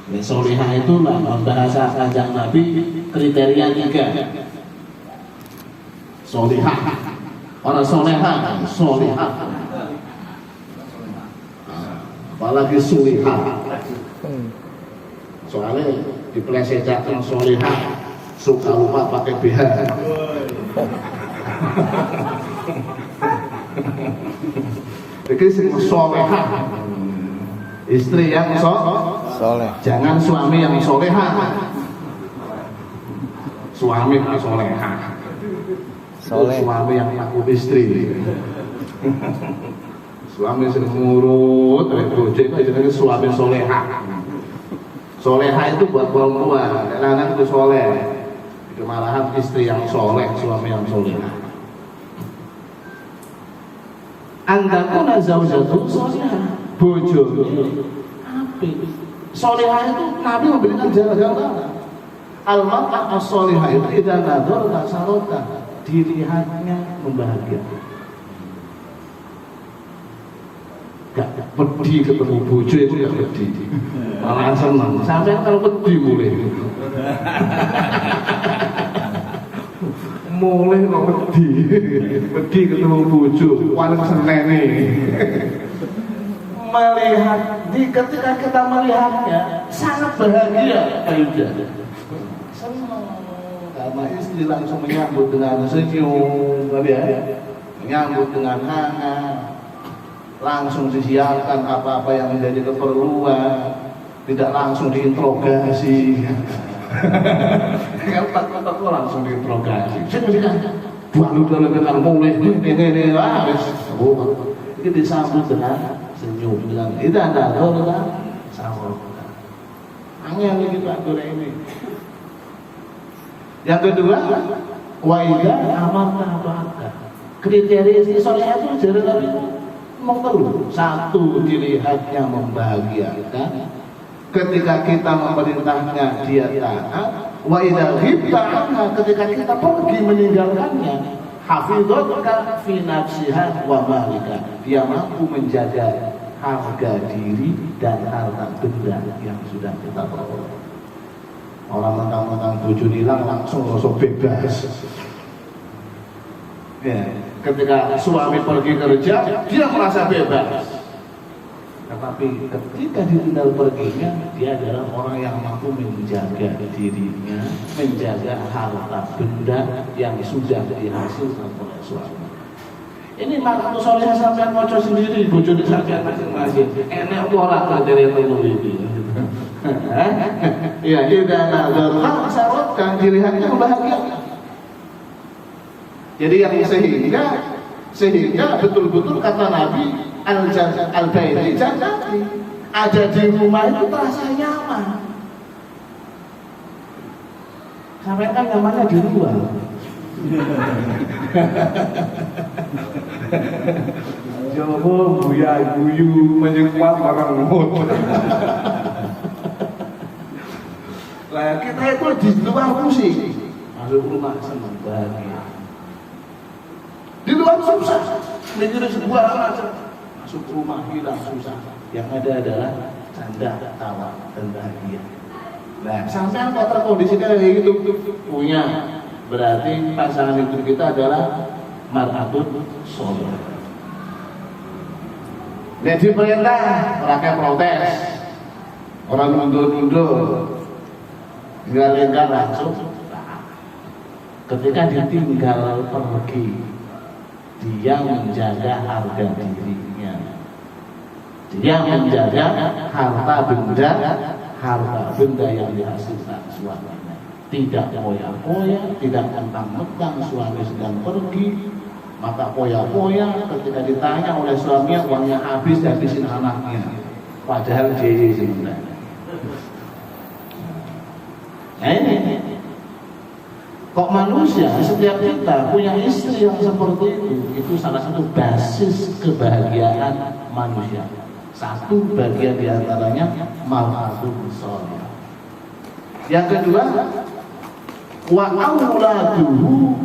Solihah itu bahasa Kanjeng Nabi kriteria 3. Solihah, orang solehah, solihah. Apalagi solihah. Soalnya dipelesetkan solihah, suka lupa pakai BH. Jadi solehah, istri yang soleh. Jangan suami yang solehah. Suami yang solehah. Suami yang takut istri. Suami sing ngurut, bojo itu jenenge suami solehah. Solehah itu buat perempuan, lanang itu soleh. Itu malahan istri yang soleh, suami yang solehah. Andakuna zaujatu solehah, bojo apik. Solehah itu Nabi memberikan jalan-jalan. Al-mar'ah as-solehah itu idza nadharta sarota, dilihatnya membahagiakan. Gak pedih ketemu bojo itu gak pedih, malah senang. Sampai kalau pedih mulai kok pedih ketemu bojo, paling seneng nih. Melihat, ketika kita melihatnya sangat bahagia, senang karena istri langsung menyambut dengan senyum, menyambut dengan hangat. Langsung disiarkan apa-apa yang menjadi keperluan, tidak langsung diinterogasi. Kata-kata langsung diinterogasi. Buat lu dalam kenal mulai ini ini disambut dengan senyum, dengan itu anda tahu kan? Sambut. Angin ini Pak ini. Yang kedua, waida amarna ba'aka. Kriteria istri soleh itu jadi lebih perlu. Satu, dilihatnya membahagiakan. Ketika kita memerintahnya dia taat. Wa idza ghibta anha, ketika kita pergi meninggalkannya, hafidhatka fi nafsiha wa malika, dia mampu menjaga harga diri dan harta benda yang sudah kita peroleh. Orang mentang-mentang bojo hilang langsung rasa bebas. Ya. Ketika suami pergi kerja, dia merasa bebas. Tetapi ketika ditinggal perginya, dia adalah orang yang mampu menjaga dirinya, menjaga harta benda yang sudah dihasilkan oleh suami. Ini makhluk soleh sampai ngoco sendiri, bojo di sampean masing-masing. Enak ora dari telu iki. Ya, kita nazar sarotkan dilihatnya membahagiakan. Jadi yang sehingga betul-betul kata Nabi al-baiti jannati, ada di rumah itu terasa nyaman. Sampai kan nyamannya di luar. Jowo buya guyu menyekuat orang ngemut. Lah kita itu di luar pusing, masuk rumah senang bahagia. Di luar susah, mikirin sebuah alasan. Masuk rumah hilang susah. Yang ada adalah canda, tawa, dan bahagia. Nah, sampai kok terkondisikan kayak gitu punya, berarti pasangan hidup kita adalah mar'atun sholih. Jadi perintah, orangnya protes, orang mundur-mundur, tinggal langsung. Ketika ditinggal pergi, dia menjaga harga dirinya, dia menjaga harta benda yang dihasilkan suaminya. Tidak poya-poya, tidak mentang-mentang suami sedang pergi maka poya-poya ketika ditanya oleh suaminya uangnya habis, habisin anaknya, padahal dia sebenarnya. Nah ini kok manusia, setiap kita punya istri yang seperti itu salah satu basis kebahagiaan manusia. Satu bagian diantaranya mar'atun sholih. Yang kedua, wa auladuhu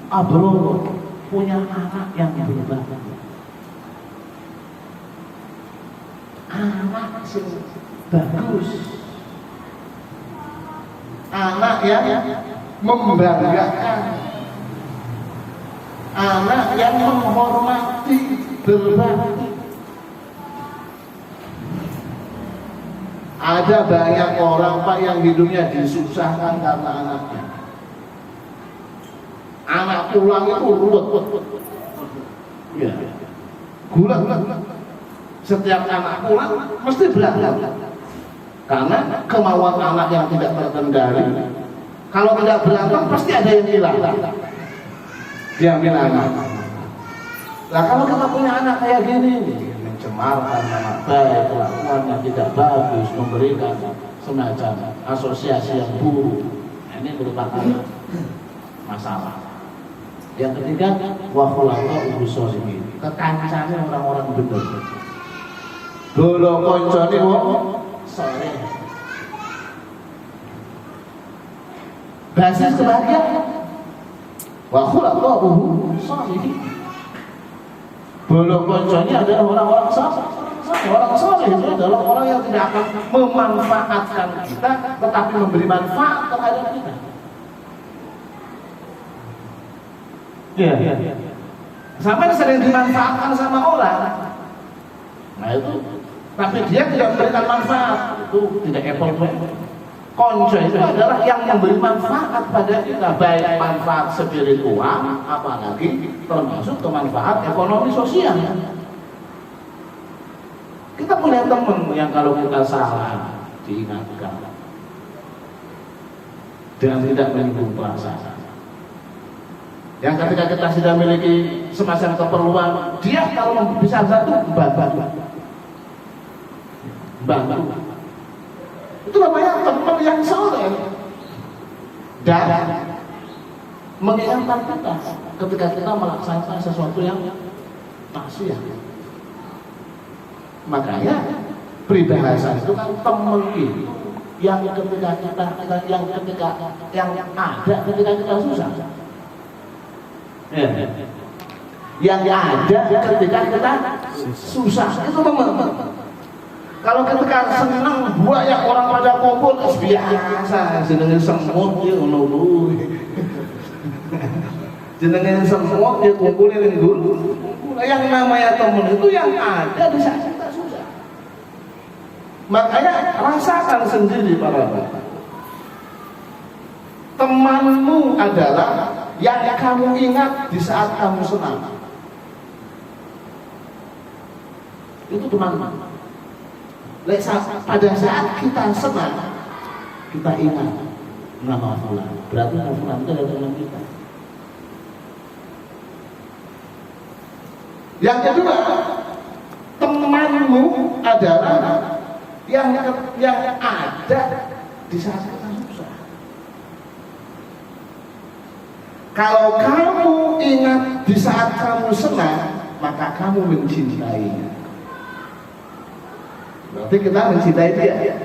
abror, punya anak yang berbakti. Anak yang bagus, anak yang membanggakan, anak yang menghormati, berbakti. Ada banyak orang Pak yang hidupnya disusahkan karena anaknya. Anak pulang itu ruwet, ya, gula. Setiap anak pulang mesti berantem karena kemauan anak yang tidak terkendali. Kalau tidak berantem pasti ada yang hilang. Diambil anak. Nah kalau kita punya anak kayak gini, mencemarkan nama baik, kelakuan yang tidak bagus, memberikan semacam asosiasi yang buruk, ini merupakan masalah. Yang ketiga, wa khulaqa'u sholihin, kekancane orang-orang benar. Dolo koncone wong saleh. Basis kebahagiaan. Wa khulaqa'u sholihin. Dolo koncone adalah orang-orang saleh. Orang saleh itu adalah orang yang tidak akan memanfaatkan kita, tetapi memberi manfaat terhadap kita. Ya. Sampai sering dimanfaatkan sama orang. Nah itu, tapi dia tidak memberikan manfaat, itu tidak apple. Konco itu adalah yang memberi manfaat pada kita, baik manfaat spiritual, apalagi termasuk kemanfaat ekonomi sosial. Kita punya teman yang kalau kita salah diingatkan dan tidak menyinggung perasaan. Yang ketika kita sudah memiliki semacam keperluan, dia kalau bisa bantu. Itu namanya teman yang soleh. Dan mengingatkan kita ketika kita melaksanakan sesuatu yang maksiat. Makanya peribahasa itu kan teman itu yang ketika kita yang ada ketika kita susah. Ya. Yang ada ketika kita susah itu teman. Kalau ketika senang banyak orang pada kumpul biasa, jenenge semut ya ngono. Jenenge semut ya kumpulin ning gulu. Yang namanya teman itu yang ada di saat kita susah. Makanya rasakan sendiri para bapak. Temanmu adalah yang kamu ingat di saat kamu senang. Itu teman. Pada saat kita senang, kita ingat nama fulan. Berarti nama fulan itu adalah teman kita. Yang kedua, temanmu adalah yang ada di saat kita susah. Kalau kamu ingat di saat kamu senang, maka kamu mencintainya. Berarti kita mencintai dia.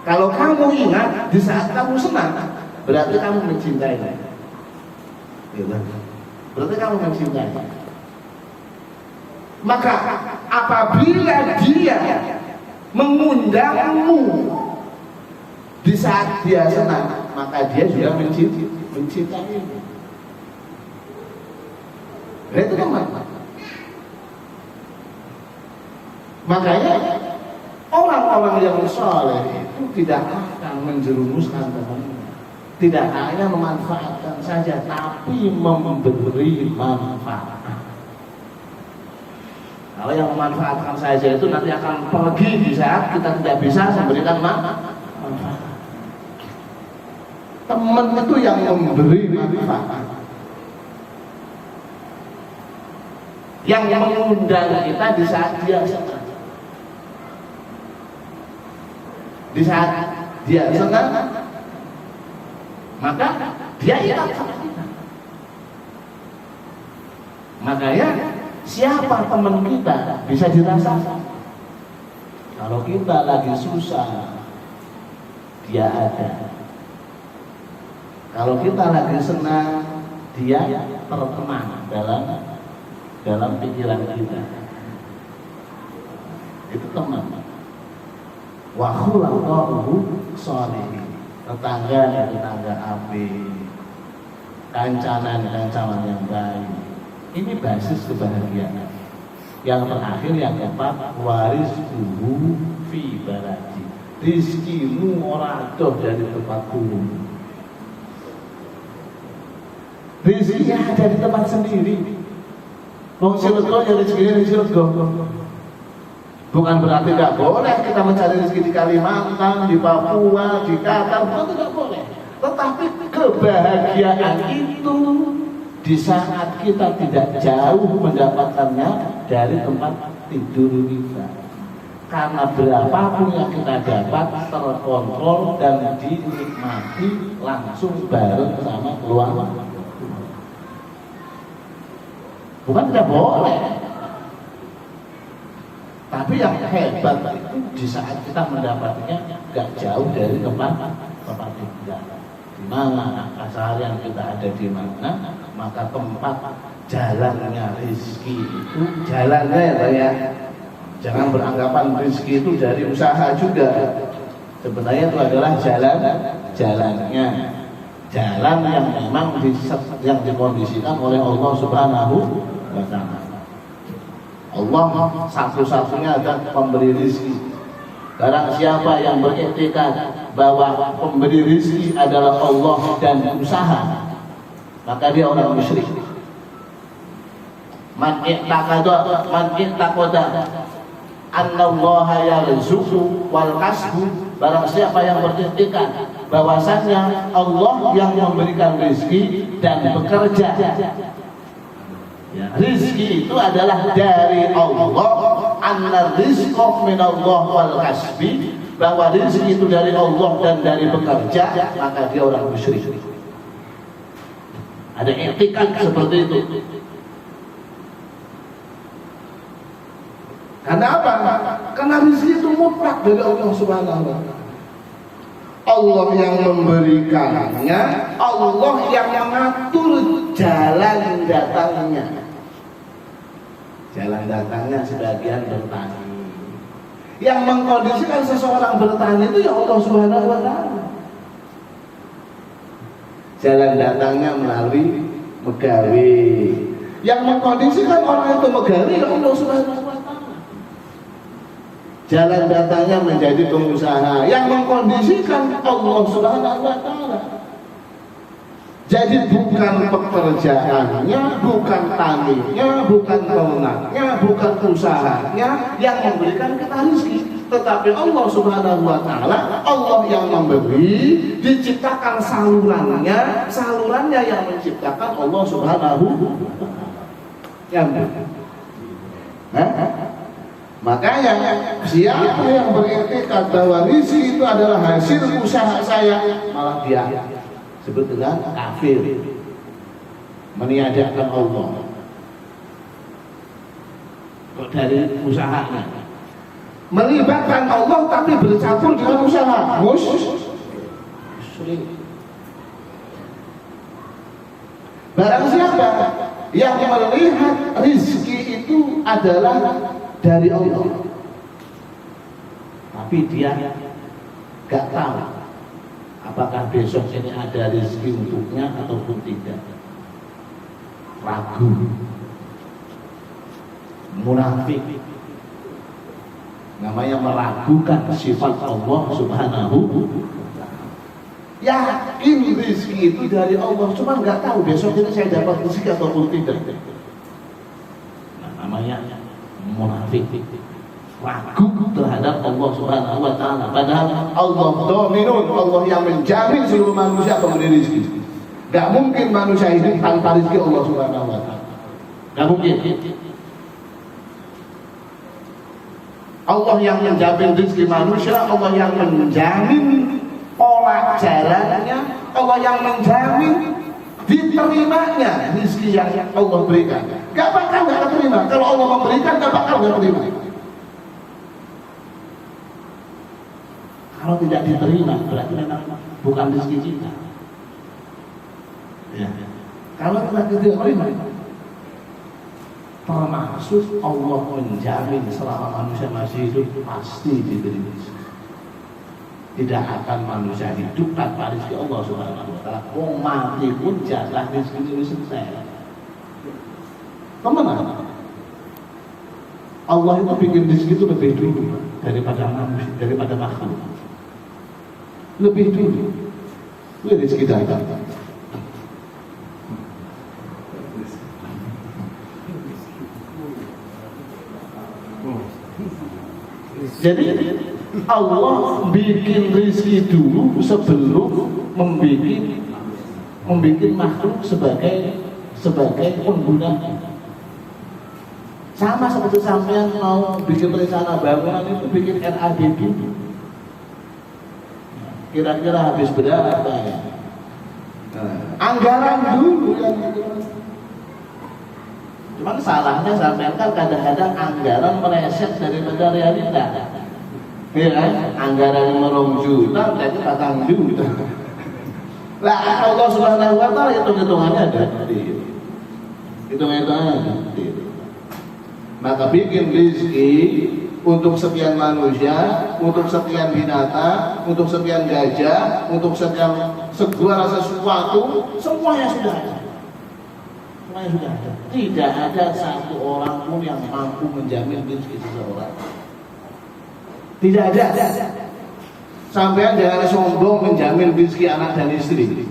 Kalau kamu ingat di saat kamu senang, berarti kamu mencintainya. Berarti kamu mencintainya. Maka apabila dia mengundangmu di saat dia senang, maka dia juga mencintaimu. Itu teman. Makanya orang-orang yang soleh itu tidak akan menjerumuskan temannya, tidak hanya memanfaatkan saja, tapi memberi manfaat. Kalau yang memanfaatkan saja itu nanti akan pergi di saat kita tidak bisa memberikan manfaat. Teman itu yang memberi manfaat, yang mengundang kita di saat dia senang. Di saat dia senang, maka dia ingat sama kita. Makanya siapa teman kita bisa dirasakan. Kalau kita lagi susah, dia ada. Kalau kita lagi senang, dia tertenang dalam pikiran kita. Itu teman. Wa khulaqa'u sholihin. tetangga api, kancanan yang baik. Ini basis kebahagiaan. Yang terakhir, yang keempat, waris buhu fi baladi. Rizkimu ora adoh dari tempat turun. Rizkinya ada di tempat sendiri. Wong Cilegon ya rezekinya di Cilegon. Bukan berarti nggak boleh kita mencari rezeki di Kalimantan, di Papua, di Qatar, bukan tidak boleh. Tetapi kebahagiaan itu di saat kita tidak jauh mendapatkannya dari tempat tidur kita. Karena berapapun yang kita dapat terkontrol dan dinikmati langsung bareng sama keluarga. Bukan tidak boleh. Tapi yang hebat itu di saat kita mendapatnya gak jauh dari tempat tinggal. Di mana keseharian kita ada di mana, maka tempat jalannya rezeki itu jalannya ya. Jangan beranggapan rezeki itu dari usaha juga. Sebenarnya itu adalah jalannya. Jalan yang memang yang dikondisikan oleh Allah Subhanahu wa Ta'ala. Allah satu-satunya dan pemberi rezeki. Barang siapa yang beriktikad bahwa pemberi rezeki adalah Allah dan usaha, maka dia orang musyrik. Man i'taqada annallaha yarzuqu wal kasbu. Barang siapa yang beriktikad bahwasanya Allah yang memberikan rezeki dan bekerja. Ya, rizki itu adalah dari Allah. Anna rizqa minallah wal kasbi, bahwa rizki itu dari Allah dan dari bekerja, maka dia orang musyrik. Ada i'tikad seperti itu. Karena apa? Karena rizki itu mutlak dari Allah Subhanahu wa Ta'ala. Allah yang memberikannya, Allah yang mengatur jalan datangnya. Jalan datangnya sebagian bertani. Yang mengkondisikan seseorang bertani itu ya Allah Subhanahu wa Ta'ala. Jalan datangnya melalui megawe. Yang mengkondisikan orang itu megawe ya Allah Subhanahu wa Ta'ala. Jalan datangnya menjadi pengusaha. Yang mengkondisikan Allah Subhanahu wa Ta'ala. Jadi bukan pekerjaannya, bukan taninya, bukan ternaknya, bukan usahanya yang memberikan kita rezeki, tetapi Allah Subhanahu wa Ta'ala, Allah yang memberi, diciptakan salurannya yang menciptakan Allah Subhanahu wa Ta'ala. Makanya siapa yang beriktikad bahwa rezeki itu adalah hasil usaha saya, malah dia sebut dengan kafir, meniadakan Allah dari usahanya, melibatkan Allah tapi bercampur dengan usaha musyrik. Barang siapa yang melihat rezeki itu adalah dari Allah, tapi dia gak tahu apakah besok ini ada rezeki untuknya ataupun tidak, ragu, munafik, namanya meragukan sifat Allah Subhanahu wa Ta'ala. Yakin rezeki itu dari Allah, cuma nggak tahu besok ini saya dapat rezeki ataupun tidak. Nah, namanya munafik, ragu terhadap Allah Subhanahu wa Ta'ala. Padahal Allah dominun, Allah yang menjamin seluruh manusia pemberi rezeki. Gak mungkin manusia hidup tanpa rezeki Allah Subhanahu wa Ta'ala. Gak mungkin. Allah yang menjamin rezeki manusia, Allah yang menjamin pola jalannya, Allah yang menjamin diterimanya rezeki yang Allah berikan. Gak bakal gak terima. Kalau Allah memberikan, gak bakal gak terima. Kalau tidak diterima, berarti memang bukan rezeki kita. Ya. Kalau tidak diterima, termasuk Allah menjamin selama manusia masih hidup pasti diberi rezeki. Tidak akan manusia hidup tanpa rezeki Allah Subhanahu wa taala. Wong mati pun jatah rezeki itu selesai. Kemana? Allah itu bikin rezeki itu lebih dulu daripada manusia, daripada makhluk. Lebih dulu. Itu rezeki datang. Jadi Allah bikin rezeki dulu sebelum membikin makhluk sebagai pengguna. Sama seperti sampean mau bikin rencana bangunan itu bikin RAD dulu. Kira-kira habis berapa ya? Anggaran dulu yang itu. Cuman salahnya sampean kan kadang-kadang anggaran meleset daripada realita. Iya kan? Anggaran 5 juta, jadi 4 juta. Lah Allah Subhanahu wa taala hitung-hitungannya detil. Hitung-hitungannya detil. Maka bikin rezeki untuk sekian manusia, untuk sekian binatang, untuk sekian gajah, untuk sekian segala sesuatu, semuanya sudah ada. Semuanya sudah ada. Tidak ada satu orang pun yang mampu menjamin rezeki seseorang. Tidak ada. Sampean jangan sombong menjamin rezeki anak dan istri.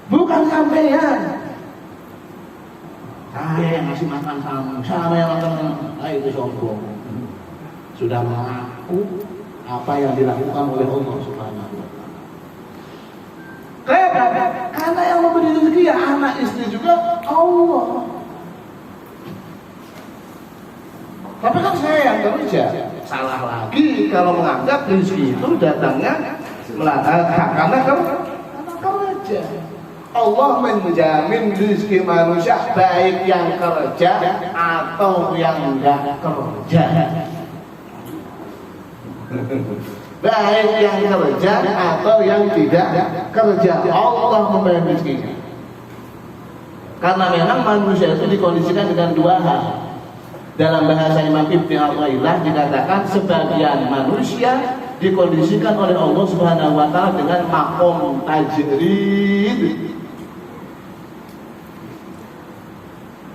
Bukan sampean. Saya yang ngasih makan kamu, saya yang makan kamu, itu sombong. Sudah mengaku apa yang dilakukan oleh Allah Subhanahu wa taala. Karena yang memberi rezeki ya anak istri juga Allah. Tapi kan saya yang kerja. Salah lagi kalau menganggap rezeki itu datangnya karena kerja. Allah menjamin rezeki manusia baik yang kerja atau yang enggak kerja. Baik yang kerja atau yang tidak kerja, Allah memberi rezeki. Karena memang manusia itu dikondisikan dengan 2 hal. Dalam bahasa Imam Ibn Athaillah dikatakan sebagian manusia dikondisikan oleh Allah Subhanahu wa taala dengan maqam tajrid.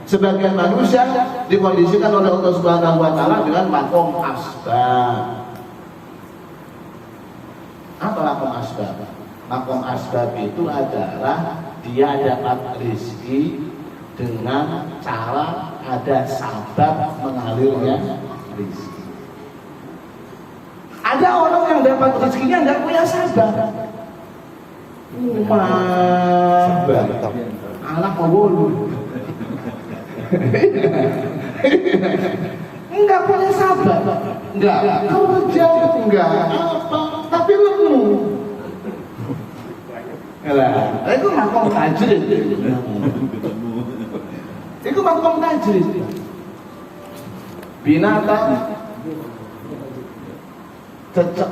Sebagian manusia dikondisikan oleh Allah Subhanahu wa taala dengan maqam asbab. Apa maqam asbab? Maqam asbab itu adalah dia dapat rezeki dengan cara ada sabab mengalirnya rezeki. Ada orang yang dapat rezekinya nggak punya sabab. Anak mau enggak punya sabar, enggak kerja, enggak apa, tapi lemu. Lah, itu makom tajrid. Itu makom tajrid. Binatang cecek,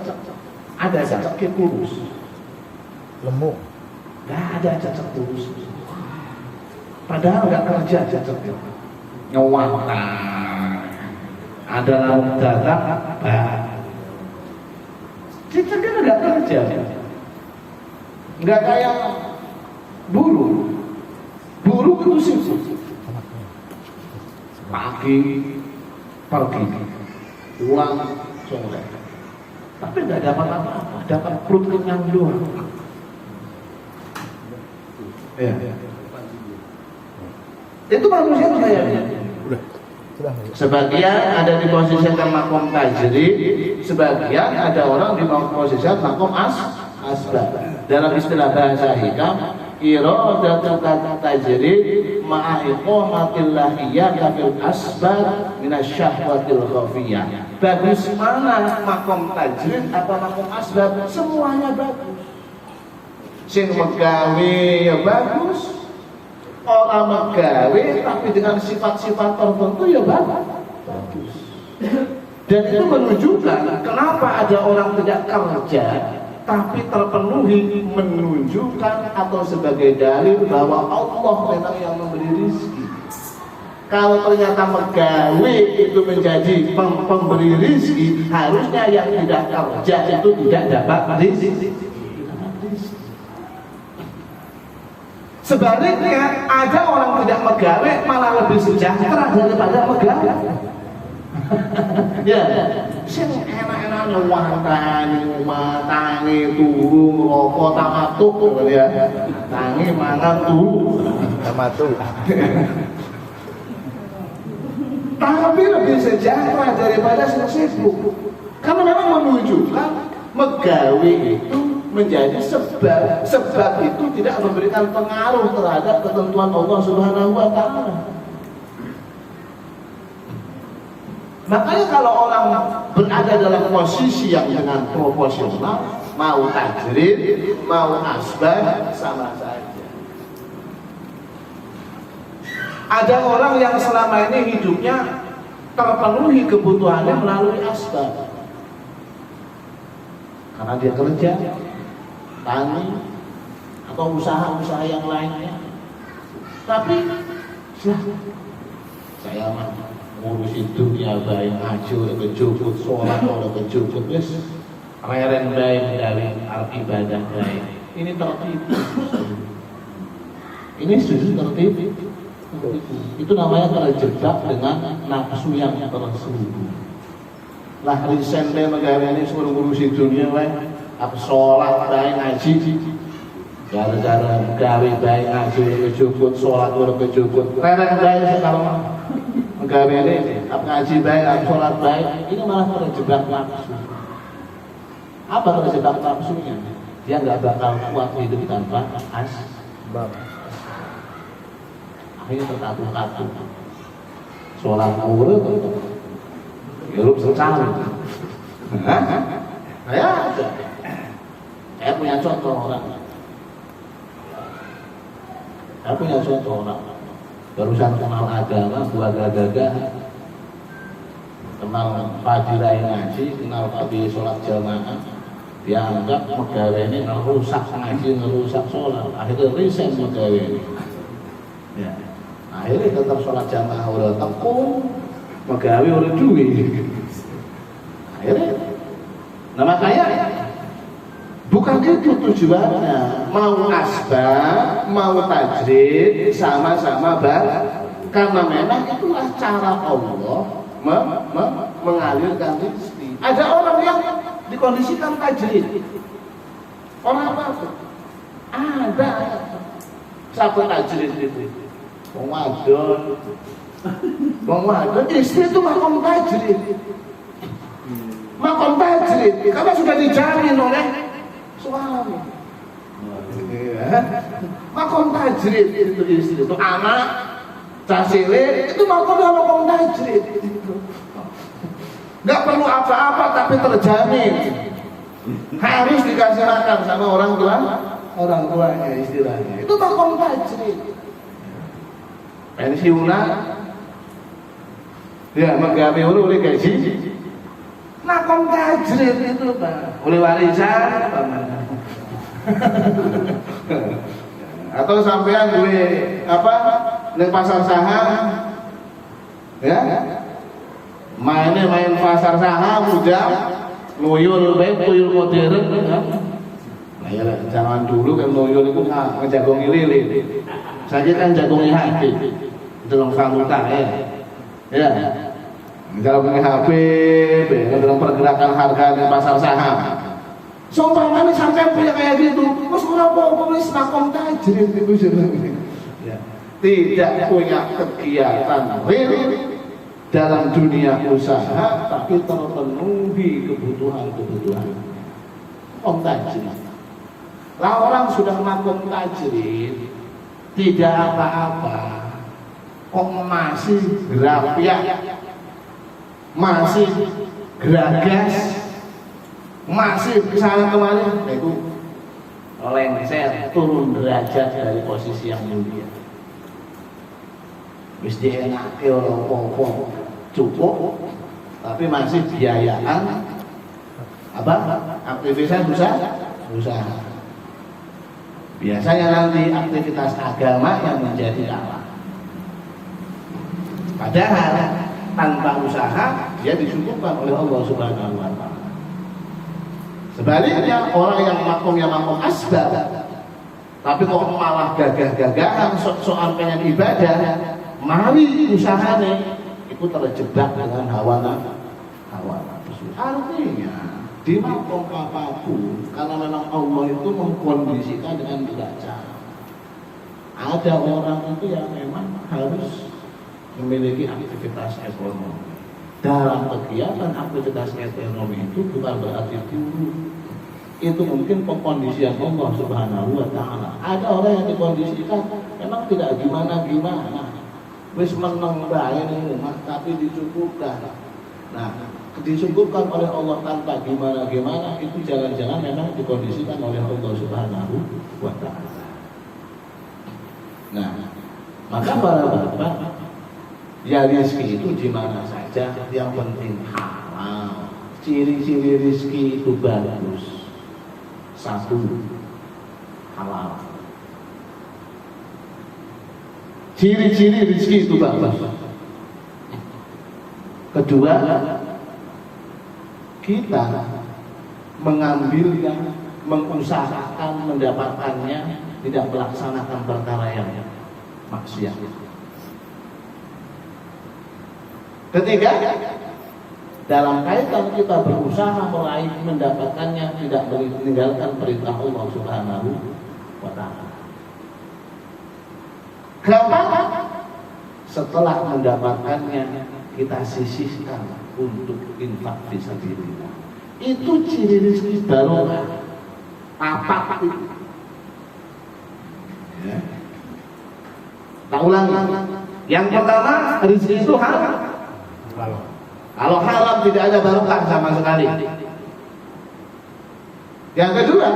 ada cecek kurus, lemu, enggak ada cecek kurus. Padahal enggak kerja cecek. Nyewatan ada lauk datang cicak kan nggak kerja, nggak kayak buru itu sibuk pagi pergi pulang sore, tapi nggak dapat apa-apa, dapat perut kenyang doang. Ya. Itu manusia kayaknya. Sebagian ada di posisi makom tajrid, sebagian ada orang di posisi makom asbab. Dalam istilah bahasa hikam, iradatu tajrid ma'a iqamatil lahiyyah fil asbab minasyahwatil khafiyah. Bagus mana makom tajrid atau makom asbab? Semuanya bagus. Sing megawe ya bagus. Orang megawe tapi dengan sifat-sifat tertentu ya bagus. Dan itu menunjukkan kenapa ada orang tidak kerja tapi terpenuhi, menunjukkan atau sebagai dalil bahwa Allah memang yang memberi rezeki. Kalau ternyata pegawai itu menjadi pemberi rezeki, harusnya yang tidak kerja itu tidak dapat rezeki. Sebaliknya, ada orang tidak pegawai malah lebih sejahtera daripada pegawai. Ya, sing enak-enak nyuwantani tangi turu ngerokok tamatuk ya. Tangi mangan turu tamatuk. Tapi lebih sejahtera daripada sibuk. Karena memang menunjukkan pegawai itu menjadi sebab itu tidak memberikan pengaruh terhadap ketentuan Allah Subhanahu wa taala. Makanya kalau orang berada dalam posisi yang dengan proporsional, mau tajrid, mau asbah, sama saja. Ada orang yang selama ini hidupnya terpenuhi kebutuhannya melalui asbab, karena dia kerja, tani, atau usaha-usaha yang lainnya. Tapi saya mah ngurusin dunia baik ngaji udah kejuput, sholat udah kejuput, wis reren baik dari ibadah baik. Ini tertipu. Ini sudah tertipu. Itu namanya terjebak dengan nafsu yang tersembunyi. Lah risen deh megawai ini suruh ngurusin dunia baik, aku sholat baik ngaji. Gara-gara gawe baik ngaji udah kejuput, sholat udah kejuput, reren baik sekarang. Gawe ini, apa ngaji baik, apa sholat baik, ini malah terjebak nafsu. Apa terjebak nafsunya? Dia nggak bakal kuat hidup tanpa asbab. Akhirnya terkatu-katu. Sholat urut, hidup sekali. Saya ada. Saya punya contoh orang. Barusan kenal agama, gua gagah, kenal fadilah ngaji, kenal fadilah sholat jamaah, dia anggap pegawai ini ngerusak ngaji, ngerusak sholat, akhirnya resign pegawai ini. Ya, akhirnya tetap sholat jamaah udah tekun, pegawai udah duit. Akhirnya, nah makanya bukan itu tujuannya. Mau asbab, mau tajrid, sama-sama karena memang itulah cara Allah mengalirkan rezeki. Ada orang yang dikondisikan tajrid, orang apa? Ada sahabat tajrid itu, wong wadon, istri itu makom tajrid, karena sudah dijamin oleh suami. Makom tajrid itu istri itu, anak casilir itu makom tajrid. Nggak perlu apa-apa tapi terjamin, harus dikasih makan sama orang tuanya istilahnya. Itu makom tajrid. Pensiunan, ya megawe oleh gaji. Makom tajrid itu Pak, oleh warisan atau sampean gue apa di pasar saham, ya main pasar saham udah nguyul baik nguyul modern kan. Nah ya zaman dulu kan nguyul itu ngejagongi lilin, saya kan jagongi hati dalam valuta ya dalam HP, dalam pergerakan harga di pasar saham. Sumpah mana sampai punya kayak gitu, terus kenapa nulis makom tajrid itu ya. Tidak punya kegiatan real dalam dunia usaha, tapi terpenuhi kebutuhan makom tajrid. Lah orang sudah makom tajrid, tidak apa-apa, kok masih gerapiak, masih geragas, masih kesana kemari, itu lengser, turun derajat dari posisi yang mulia. Wis dienake ora apa-apa, cukup, tapi masih biayaan apa? Aktivitas usaha. Biasanya nanti aktivitas agama yang menjadi kalah. Padahal tanpa usaha dia dicukupkan oleh Allah Subhanahu wa taala. Sebaliknya orang yang makom asbab, tapi kok malah gagah-gagahan soal pengen ibadah, mari usahane itu terjebak dengan hawa nafsu. Artinya di makom apapun, karena memang Allah itu mengkondisikan dengan belajar. Ada orang itu yang memang harus memiliki aktivitas ekonomi. Dalam kegiatan aktivitas ekonomi itu bukan berarti dulu. Itu mungkin pengkondisian Allah Subhanahu wa taala. Ada orang yang dikondisikan memang tidak gimana-gimana. Wis meneng bae ning rumah tapi dicukupkan. Nah, disebutkan oleh Allah tanpa gimana-gimana itu jangan-jangan memang dikondisikan oleh Allah Subhanahu wa taala. Nah, maka para bapak, ya rezeki itu di mana saja, yang penting halal. Ciri-ciri rezeki itu bagus. Satu, halal. Ciri-ciri rezeki itu bagus. Kedua, kita mengambilnya, mengusahakan mendapatkannya, tidak melaksanakan perkara yang maksiat. Ketiga, dalam kaitan kita berusaha meraih mendapatkannya, tidak meninggalkan perintah Allah Subhanahu wa taala. Keempat, setelah mendapatkannya kita sisihkan untuk infak fisabilillah. Itu ciri rezeki barokah. Apa itu? Ya. Tak ulangi. Yang pertama, rezeki itu halal. Kalau haram tidak ada barokah sama sekali. Yang kedua,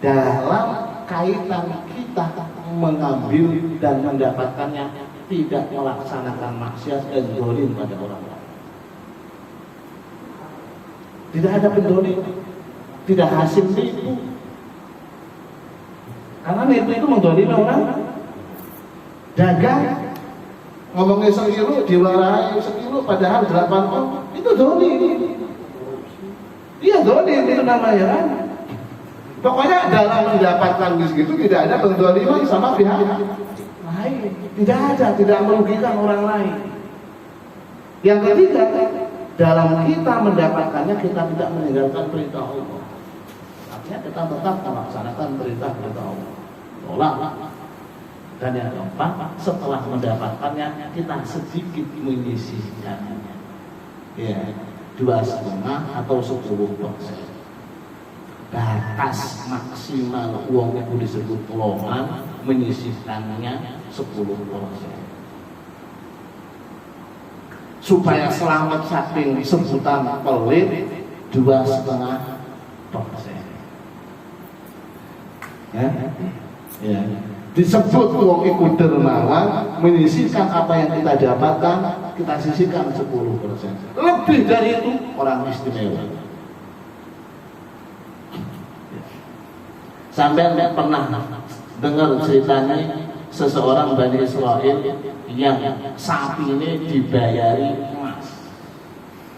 dalam kaitan kita mengambil dan mendapatkannya tidak melaksanakan maksiat dan zalim pada orang lain. Tidak ada pendolim, tidak hasil nipu. Karena nipu itu mendolimi orang. Dagang ngomongnya sekilo, diwarai sekilo, padahal 8 ton, itu dolim. Iya dolim itu namanya kan. Pokoknya dalam mendapatkan rezeki itu tidak ada pendoliman sama pihak lain. Tidak ada, tidak merugikan orang lain. Yang ketiga, dalam kita mendapatkannya kita tidak meninggalkan perintah Allah. Artinya kita tetap melaksanakan perintah Allah. Tolak. Dan yang keempat, setelah mendapatkannya kita sedikit menyisihkannya. Ya, 2,5 atau 10%. Batas maksimal uang itu disebut loman, menyisihkannya 10%. Supaya selamat saking sebutan pelit, 2,5%. Ya. Disebut uang ikut dermawan, menyisihkan apa yang kita dapatkan, kita sisihkan 10%. Lebih dari itu orang istimewa. Sampai pernah dengar ceritanya seseorang Bani Israel yang sapi ini dibayari emas.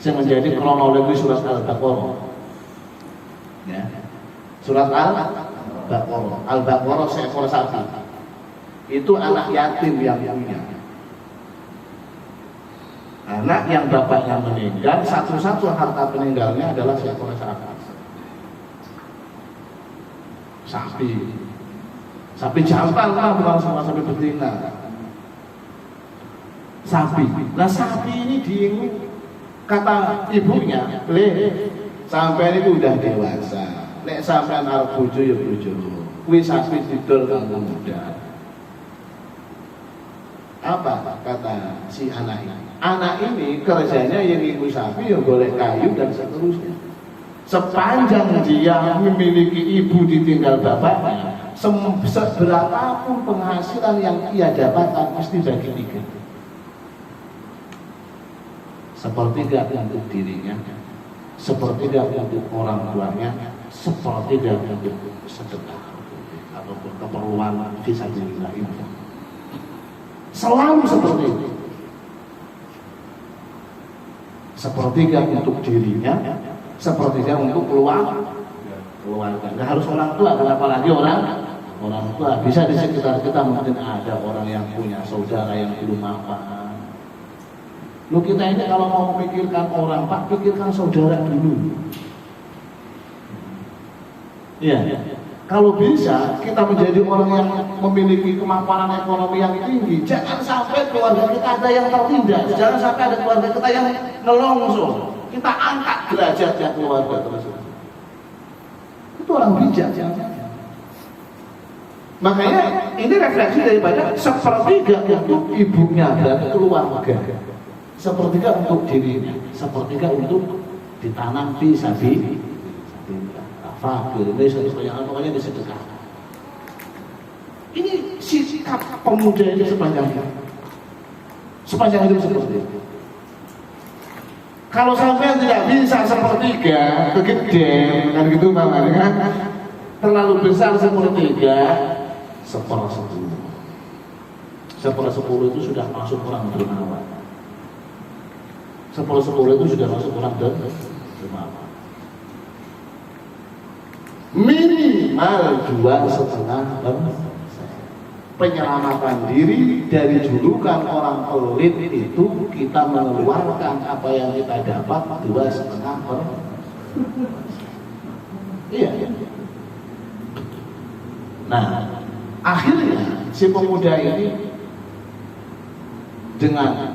Yang menjadi kronologi surat Al-Baqarah. Ya. Surat Al-Baqarah. Al-Baqarah seekor sapi. Itu anak yatim yang punya. Anak yang bapaknya meninggal, satu-satu harta peninggalnya adalah seekor sapi. Sapi jantan lah, bukan sama sapi betina. Sapi. Nah sapi ini diingat, kata ibunya, sampai ini udah dewasa. Nek sampean arep bojo ya bojo. Kuwi sapi didol kanggo muda. Apa kata si anak ini? Anak ini kerjanya yang ikut sapi, ya boleh kayu dan seterusnya. Sepanjang dia memiliki ibu ditinggal bapaknya, seberapapun penghasilan yang ia dapatkan pasti bagi 3. Sepertiga untuk dirinya, sepertiga untuk orang tuanya, sepertiga untuk sedekah ataupun keperluan fisabilillah itu. Selalu seperti itu. sepertiga untuk dirinya, sepertiga untuk keluarga. Nggak harus orang tua, apalagi orang tua. Bisa di sekitar kita mungkin ada orang yang punya saudara yang belum mapan. Lu kita ini kalau mau memikirkan orang, Pak, pikirkan saudara dulu. Iya. Kalau bisa kita menjadi orang yang memiliki kemapanan ekonomi yang tinggi, jangan sampai keluarga kita ada yang tertindas, jangan sampai ada keluarga kita yang nelongso. Kita angkat derajatnya keluarga tersebut. Itu orang bijak. Makanya ini refleksi daripada sepertiga untuk ibunya dan keluarga, sepertiga untuk dirinya, sepertiga untuk ditanam di sapi. Fakir, pokoknya disedekah. Ini sikap pemuda ini sepanjang hidup seperti itu. Kalau sampai tidak bisa sepertiga, kegede, kan gitu namanya kan, terlalu besar sepertiga, 1/10. 1/10 itu sudah masuk orang dermawan. 1/10 itu sudah masuk orang dermawan. Minimal 2,5%. Penyelamatan diri dari julukan orang pelit itu kita mengeluarkan apa yang kita dapat 2,5%. Iya. Nah, akhirnya si pemuda ini dengan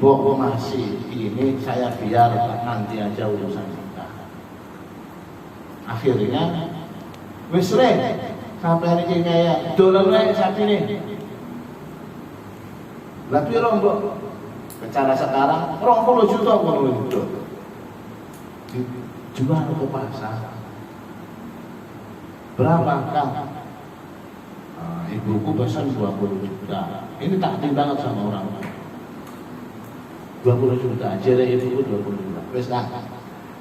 mbok masih ini saya biar nanti aja urusan kita. Akhirnya wis sampai ini kayak dolan wae sapine. Lah piro mbok? Secara sekarang 20 juta ngono itu. Dijual ke pasar. Berapa Kang? Ibuku pesan 20 juta. Ini tak timbangan sama orang. 20 juta, jere ibuku 20 juta. Wis lah.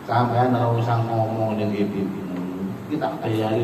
Sampean ora usah ngomong ning ibu. Kita bayarin